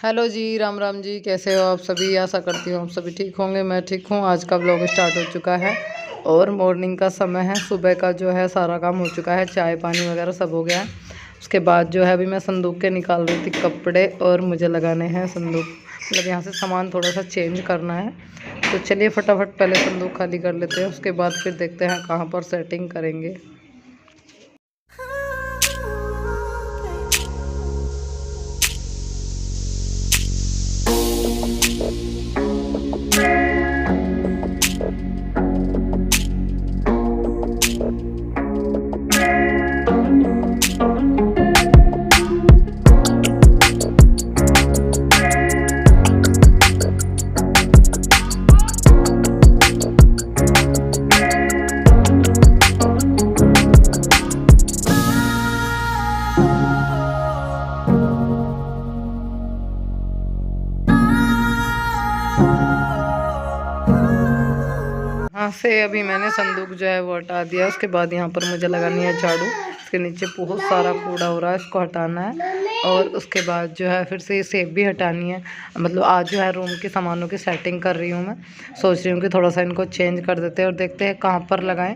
Hello जी, राम राम जी। कैसे हो आप सभी? आशा करती हूँ आप सभी ठीक होंगे। मैं ठीक हूँ। आज का ब्लॉग स्टार्ट हो चुका है और मॉर्निंग का समय है। सुबह का जो है सारा काम हो चुका है, चाय पानी वगैरह सब हो गया है। उसके बाद जो है अभी मैं संदूक के निकाल रही थी कपड़े और मुझे लगाने हैं संदूक, मतलब यहाँ से सामान थोड़ा सा चेंज करना है। तो चलिए फटाफट पहले संदूक खाली कर लेते हैं, उसके बाद फिर देखते हैं कहाँ पर सेटिंग करेंगे। यहाँ से अभी मैंने संदूक जो है वो हटा दिया। उसके बाद यहाँ पर मुझे लगानी है झाड़ू। इसके नीचे बहुत सारा कूड़ा हो रहा है, इसको हटाना है। और उसके बाद जो है फिर से ये सेब भी हटानी है। मतलब आज जो है रूम के सामानों की सेटिंग कर रही हूँ। मैं सोच रही हूँ कि थोड़ा सा इनको चेंज कर देते हैं और देखते हैं कहाँ पर लगाएं।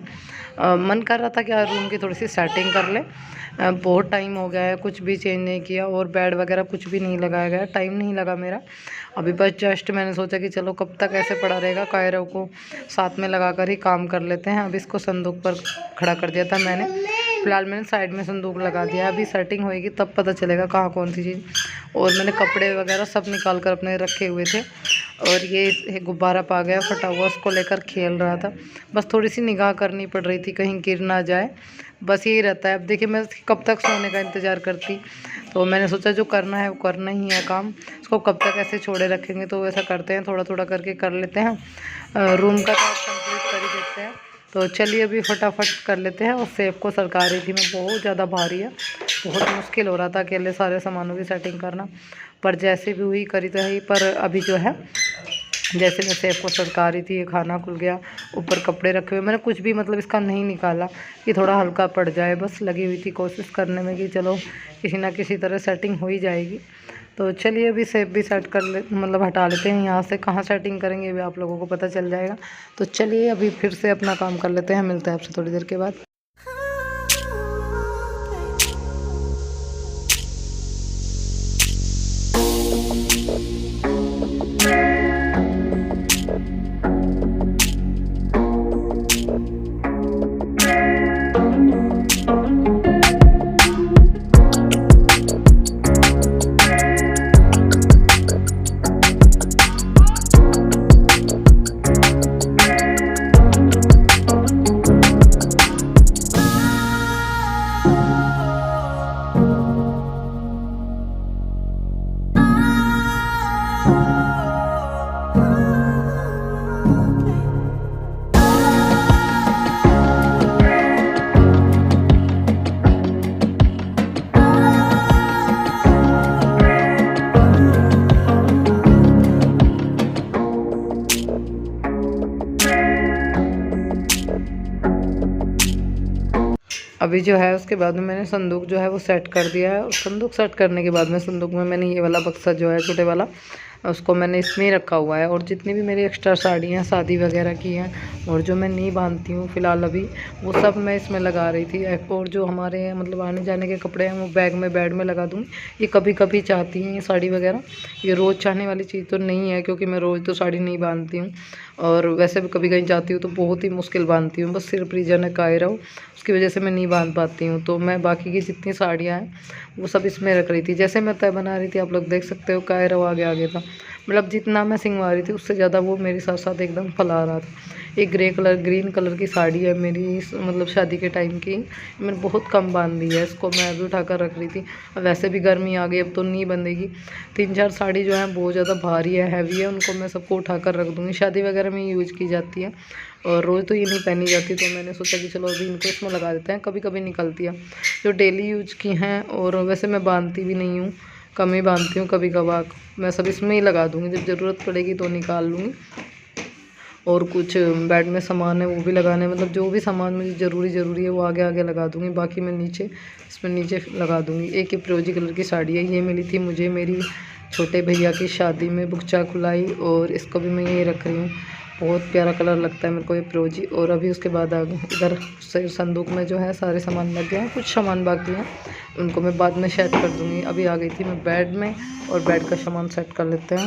मन कर रहा था कि आज रूम की थोड़ी सी सेटिंग कर ले। बहुत टाइम हो गया है, कुछ भी चेंज नहीं किया और बेड वगैरह कुछ भी नहीं लगाया गया, टाइम नहीं लगा मेरा। अभी बस जस्ट मैंने सोचा कि चलो कब तक ऐसे पड़ा रहेगा, कायरों को साथ में लगा कर ही काम कर लेते हैं। अब इसको संदूक पर खड़ा कर दिया था मैंने। फ़िलहाल मैंने साइड में संदूक लगा दिया। अभी सेटिंग होएगी तब पता चलेगा कहाँ कौन सी चीज़। और मैंने कपड़े वगैरह सब निकाल कर अपने रखे हुए थे। और ये गुब्बारा पा गया फटा हुआ, उसको लेकर खेल रहा था। बस थोड़ी सी निगाह करनी पड़ रही थी कहीं गिर ना जाए, बस यही रहता है। अब देखिए मैं कब तक सोने का इंतज़ार करती। तो मैंने सोचा जो करना है वो करना ही है काम। इसको कब तक ऐसे छोड़े रखेंगे, तो ऐसा करते हैं थोड़ा थोड़ा करके कर लेते हैं। रूम का काम कंप्लीट कर ही देते हैं। तो चलिए अभी फटाफट कर लेते हैं। और सेब को सरका रही थी मैं, बहुत ज़्यादा भारी है, बहुत मुश्किल हो रहा था अकेले सारे सामानों की सेटिंग करना। पर जैसे भी हुई करी तो ही। पर अभी जो है जैसे मैं सेब को सरका रही थी, ये खाना खुल गया। ऊपर कपड़े रखे हुए, मैंने कुछ भी मतलब इसका नहीं निकाला कि थोड़ा हल्का पड़ जाए। बस लगी हुई थी कोशिश करने में कि चलो किसी ना किसी तरह सेटिंग हो ही जाएगी। तो चलिए अभी सेब भी सेट कर ले, मतलब हटा लेते हैं। यहाँ से कहाँ सेटिंग करेंगे अभी आप लोगों को पता चल जाएगा। तो चलिए अभी फिर से अपना काम कर लेते हैं, मिलते हैं आपसे थोड़ी देर के बाद। अभी जो है उसके बाद में मैंने संदूक जो है वो सेट कर दिया है। और संदूक सेट करने के बाद में संदूक में मैंने ये वाला बक्सा जो है छोटे वाला, उसको मैंने इसमें ही रखा हुआ है। और जितनी भी मेरी एक्स्ट्रा साड़ियाँ शादी वगैरह की हैं और जो मैं नहीं बांधती हूँ फ़िलहाल अभी, वो सब मैं इसमें लगा रही थी। और जो हमारे मतलब आने जाने के कपड़े हैं वो बैग में बेड में लगा दूँगी। ये कभी कभी चाहती हैं ये साड़ी वगैरह, ये रोज़ चाहने वाली चीज़ तो नहीं है क्योंकि मैं रोज़ तो साड़ी नहीं बांधती हूँ। और वैसे भी कभी कहीं जाती हूँ तो बहुत ही मुश्किल बांधती हूँ, बस सिर्फ रीज़न है कायरा, उसकी वजह से मैं नहीं बांध पाती हूँ। तो मैं बाकी की जितनी साड़ियाँ हैं वो सब इसमें रख रही थी। जैसे मैं तय बना रही थी आप लोग देख सकते हो, कायरा आगे आगे था, मतलब जितना मैं सिंगवा रही थी उससे ज़्यादा वो मेरे साथ साथ एकदम फैला रहा था। एक ग्रीन कलर की साड़ी है मेरी, मतलब शादी के टाइम की। मैंने बहुत कम बांध दी है इसको, मैं अभी उठाकर रख रही थी। वैसे भी गर्मी आ गई, अब तो नहीं बंधेगी। 3-4 साड़ी जो है बहुत ज़्यादा भारी है, हैवी है, उनको मैं सबको उठाकर रख दूँगी। शादी वगैरह में यूज़ की जाती है और रोज़ तो ये नहीं पहनी जाती। तो मैंने सोचा कि चलो अभी इनको इसमें लगा देते हैं, कभी कभी निकलती है। जो डेली यूज की हैं, और वैसे मैं बांधती भी नहीं हूँ, कम ही बांधती हूँ, कभी कभार मैं सब इसमें ही लगा दूँगी, जब ज़रूरत पड़ेगी तो निकाल लूँगी। और कुछ बेड में सामान है वो भी लगाने, मतलब जो भी सामान मुझे ज़रूरी है वो आगे आगे लगा दूँगी, बाकी मैं नीचे इसमें नीचे लगा दूँगी। एक ये फिरोजी कलर की साड़ी है, ये मिली थी मुझे मेरी छोटे भैया की शादी में बुकचा खुलाई, और इसको भी मैं यही रख रही हूँ। बहुत प्यारा कलर लगता है मेरे को ये फिरोजी। और अभी उसके बाद इधर संदूक में जो है सारे सामान लग गए हैं, कुछ सामान बाकी हैं उनको मैं बाद में सेट कर दूँगी। अभी आ गई थी मैं बेड में, और बेड का सामान सेट कर लेते हैं।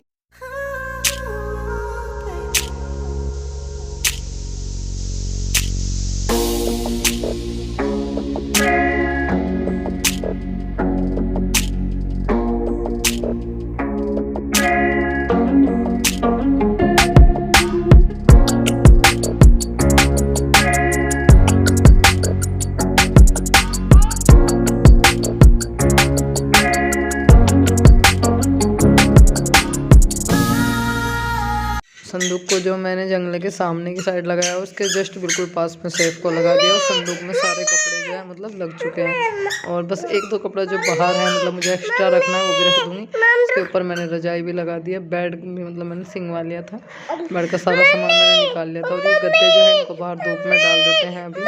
संदूक को जो मैंने जंगले के सामने की साइड लगाया है उसके जस्ट बिल्कुल पास में सेफ को लगा दिया, और संदूक में सारे कपड़े जो है मतलब लग चुके हैं। और बस एक दो कपड़ा जो बाहर है मतलब मुझे एक्स्ट्रा रखना है वो भी रख दूँगी। उसके ऊपर मैंने रजाई भी लगा दी है। बेड भी मतलब मैंने सिंगवा लिया था, बेड का सारा सामान मैंने निकाल लिया था। और ये गद्दे जो है इनको बाहर धूप में डाल देते हैं अभी।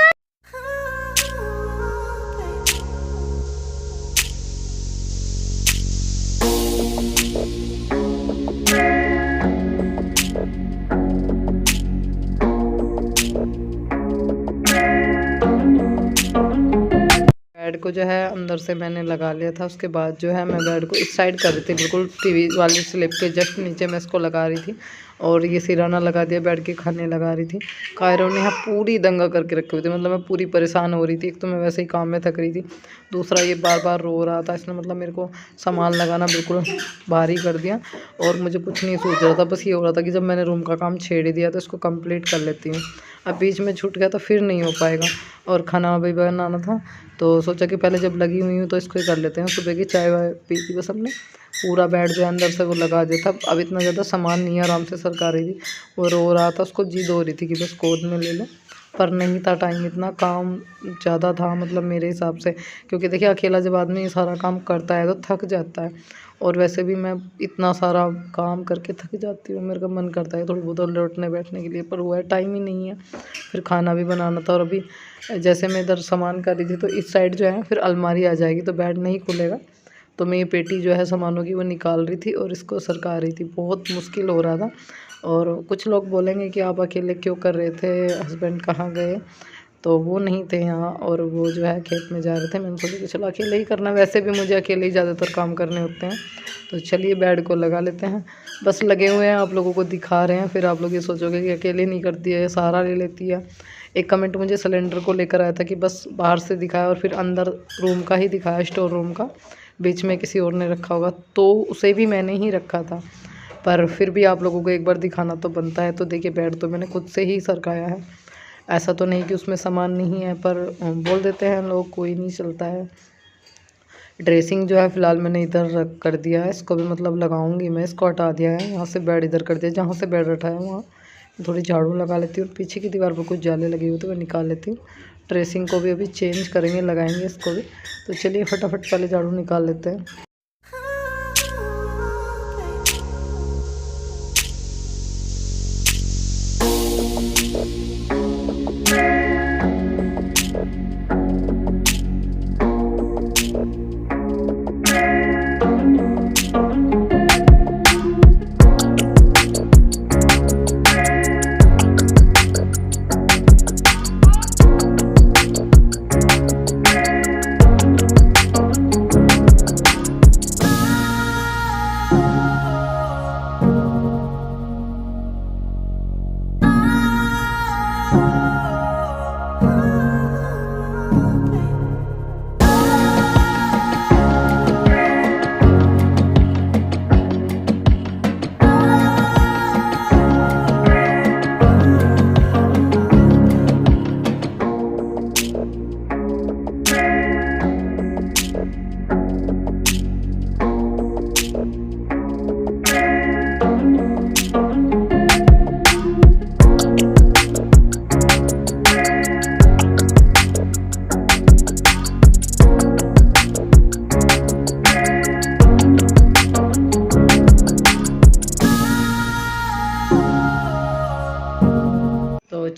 बेड को जो है अंदर से मैंने लगा लिया था। उसके बाद जो है मैं बेड को इस साइड कर रही थी, बिल्कुल टीवी वाली स्लिप के जस्ट नीचे मैं इसको लगा रही थी। और ये सिराना लगा दिया, बेड के खाने लगा रही थी। कायरों ने यहाँ पूरी दंगा करके रखे हुए थे, मतलब मैं पूरी परेशान हो रही थी। एक तो मैं वैसे ही काम में थक रही थी, दूसरा ये बार बार रो रहा था। इसने मतलब मेरे को सामान लगाना बिल्कुल भारी कर दिया, और मुझे कुछ नहीं सूझ रहा था। बस ये हो रहा था कि जब मैंने रूम का काम छेड़ ही दिया तो इसको कंप्लीट कर लेती हूँ। अब बीच में छूट गया तो फिर नहीं हो पाएगा। और खाना भी बनाना था तो सोचा कि पहले जब लगी हुई हूँ तो इसको ही कर लेते हैं। सुबह की चाय वाय पी थी बस हमने। पूरा बेड जो है अंदर से वो लगा दिया था। अब इतना ज़्यादा सामान नहीं है, आराम से सरका रही थी। वो रो रहा था, उसको जिद हो रही थी कि बस गोद में ले लो, पर नहीं था टाइम, इतना काम ज़्यादा था मतलब मेरे हिसाब से। क्योंकि देखिए अकेला जब आदमी ये सारा काम करता है तो थक जाता है, और वैसे भी मैं इतना सारा काम करके थक जाती हूँ। मेरे का मन करता है थोड़ी बहुत लौटने बैठने के लिए, पर वो है टाइम ही नहीं है। फिर खाना भी बनाना था, और अभी जैसे मैं इधर सामान कर रही थी तो इस साइड जो है फिर अलमारी आ जाएगी तो बेड नहीं खुलेगा। तो मैं ये पेटी जो है सामानों की वो निकाल रही थी और इसको सरका रही थी। बहुत मुश्किल हो रहा था। और कुछ लोग बोलेंगे कि आप अकेले क्यों कर रहे थे, हस्बैंड कहाँ गए, तो वो नहीं थे यहाँ, और वो जो है खेत में जा रहे थे। मैंने सोचा कि चलो अकेले ही करना, वैसे भी मुझे अकेले ही ज़्यादातर काम करने होते हैं। तो चलिए बेड को लगा लेते हैं। बस लगे हुए हैं, आप लोगों को दिखा रहे हैं, फिर आप लोग ये सोचोगे कि अकेले नहीं करती है, सहारा ले लेती है। एक कमेंट मुझे सिलेंडर को लेकर आया था कि बस बाहर से दिखाया और फिर अंदर रूम का ही दिखाया, स्टोर रूम का, बीच में किसी और ने रखा होगा, तो उसे भी मैंने ही रखा था। पर फिर भी आप लोगों को एक बार दिखाना तो बनता है। तो देखिए बेड तो मैंने खुद से ही सरकाया है, ऐसा तो नहीं कि उसमें सामान नहीं है, पर बोल देते हैं लोग, कोई नहीं चलता है। ड्रेसिंग जो है फ़िलहाल मैंने इधर रख कर दिया है, इसको भी मतलब लगाऊंगी मैं। इसको हटा दिया है, यहाँ से बेड इधर कर दिया, जहाँ से बेड रखा है वहाँ थोड़ी झाड़ू लगा लेती हूँ। पीछे की दीवार पर कुछ जाले लगे हुए तो मैं निकाल लेती हूँ। ड्रेसिंग को भी अभी चेंज करेंगे, लगाएंगे इसको भी। तो चलिए फटाफट पहले झाड़ू निकाल लेते हैं।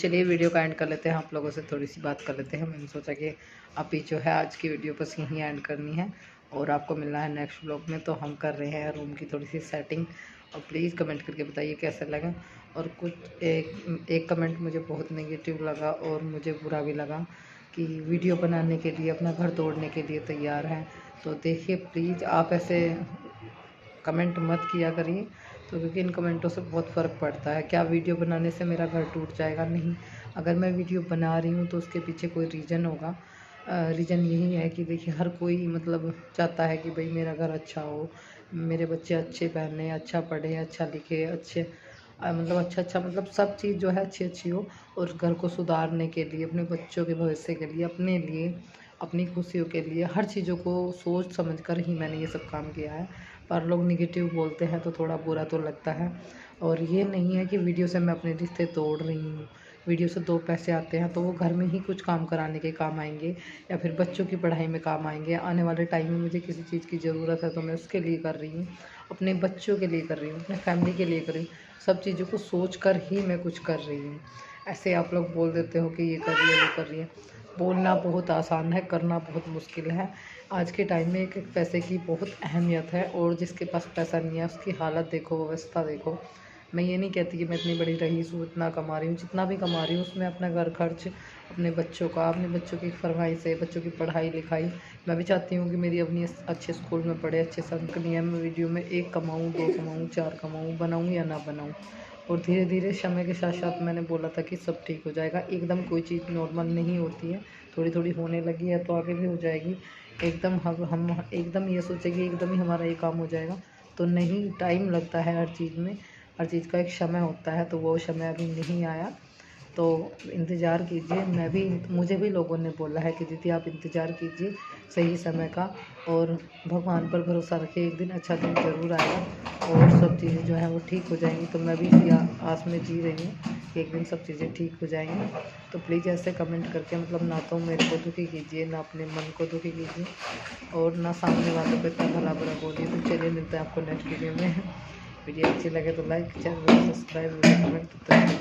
चलिए वीडियो का एंड कर लेते हैं, आप लोगों से थोड़ी सी बात कर लेते हैं। मैंने सोचा कि अभी जो है आज की वीडियो बस यहीं एंड करनी है और आपको मिलना है नेक्स्ट व्लॉग में। तो हम कर रहे हैं रूम की थोड़ी सी सेटिंग, और प्लीज़ कमेंट करके बताइए कैसा लगा। और कुछ एक कमेंट मुझे बहुत नेगेटिव लगा और मुझे बुरा भी लगा कि वीडियो बनाने के लिए अपना घर तोड़ने के लिए तैयार हैं। तो देखिए प्लीज़ आप ऐसे कमेंट मत किया करिए, तो क्योंकि इन कमेंटों से बहुत फ़र्क पड़ता है। क्या वीडियो बनाने से मेरा घर टूट जाएगा? नहीं। अगर मैं वीडियो बना रही हूँ तो उसके पीछे कोई रीज़न होगा। रीज़न यही है कि देखिए हर कोई मतलब चाहता है कि भाई मेरा घर अच्छा हो, मेरे बच्चे अच्छे पहने, अच्छा पढ़े, अच्छा लिखे, अच्छे मतलब अच्छा मतलब सब चीज़ जो है अच्छी हो। और घर को सुधारने के लिए, अपने बच्चों के भविष्य के लिए, अपने लिए, अपनी खुशियों के लिए, हर चीज़ों को सोच समझ कर ही मैंने ये सब काम किया है। पर लोग निगेटिव बोलते हैं तो थोड़ा बुरा तो लगता है। और ये नहीं है कि वीडियो से मैं अपने रिश्ते तोड़ रही हूँ। वीडियो से 2 पैसे आते हैं तो वो घर में ही कुछ काम कराने के काम आएंगे, या फिर बच्चों की पढ़ाई में काम आएंगे। आने वाले टाइम में मुझे किसी चीज़ की ज़रूरत है तो मैं उसके लिए कर रही हूँ, अपने बच्चों के लिए कर रही हूँ, अपने फैमिली के लिए कर रही हूँ। सब चीज़ों को सोच कर ही मैं कुछ कर रही हूँ। ऐसे आप लोग बोल देते हो कि ये कर रही है, वो कर रही है। बोलना बहुत आसान है, करना बहुत मुश्किल है। आज के टाइम में एक एक पैसे की बहुत अहमियत है, और जिसके पास पैसा नहीं है उसकी हालत देखो, व्यवस्था देखो। मैं ये नहीं कहती कि मैं इतनी बड़ी रईस हूँ, इतना कमा रही हूँ। जितना भी कमा रही हूँ उसमें अपना घर खर्च, अपने बच्चों का, अपने बच्चों की फरमाइश है, बच्चों की पढ़ाई लिखाई। मैं भी चाहती हूँ कि मेरी अपनी अच्छे स्कूल में पढ़े, अच्छे संक नियम में वीडियो में 1 कमाऊँ, 2 कमाऊँ, 4 कमाऊँ, बनाऊँ या ना बनाऊँ। और धीरे धीरे समय के साथ साथ मैंने बोला था कि सब ठीक हो जाएगा। एकदम कोई चीज़ नॉर्मल नहीं होती है, थोड़ी थोड़ी होने लगी है तो आगे भी हो जाएगी। एकदम हम एकदम ये सोचेंगे एकदम ही हमारा ये काम हो जाएगा तो नहीं, टाइम लगता है हर चीज़ में। हर चीज़ का एक समय होता है, तो वो समय अभी नहीं आया। तो इंतज़ार कीजिए। मुझे भी लोगों ने बोला है कि दीदी आप इंतज़ार कीजिए सही समय का, और भगवान पर भरोसा रखिए, एक दिन अच्छा दिन ज़रूर आएगा और सब चीज़ें जो हैं वो ठीक हो जाएंगी। तो मैं भी इसी आस में जी रही हूँ कि एक दिन सब चीज़ें ठीक हो जाएंगी। तो प्लीज़ ऐसे कमेंट करके मतलब ना तो मेरे को दुखी कीजिए, ना अपने मन को दुखी कीजिए, और ना सामने वालों पे इतना भला बुरा बोलिए। तो चलिए मिलते हैं आपको नेक्स्ट वीडियो में। वीडियो अच्छी लगे तो लाइक, चैनल को सब्सक्राइब, कमेंट।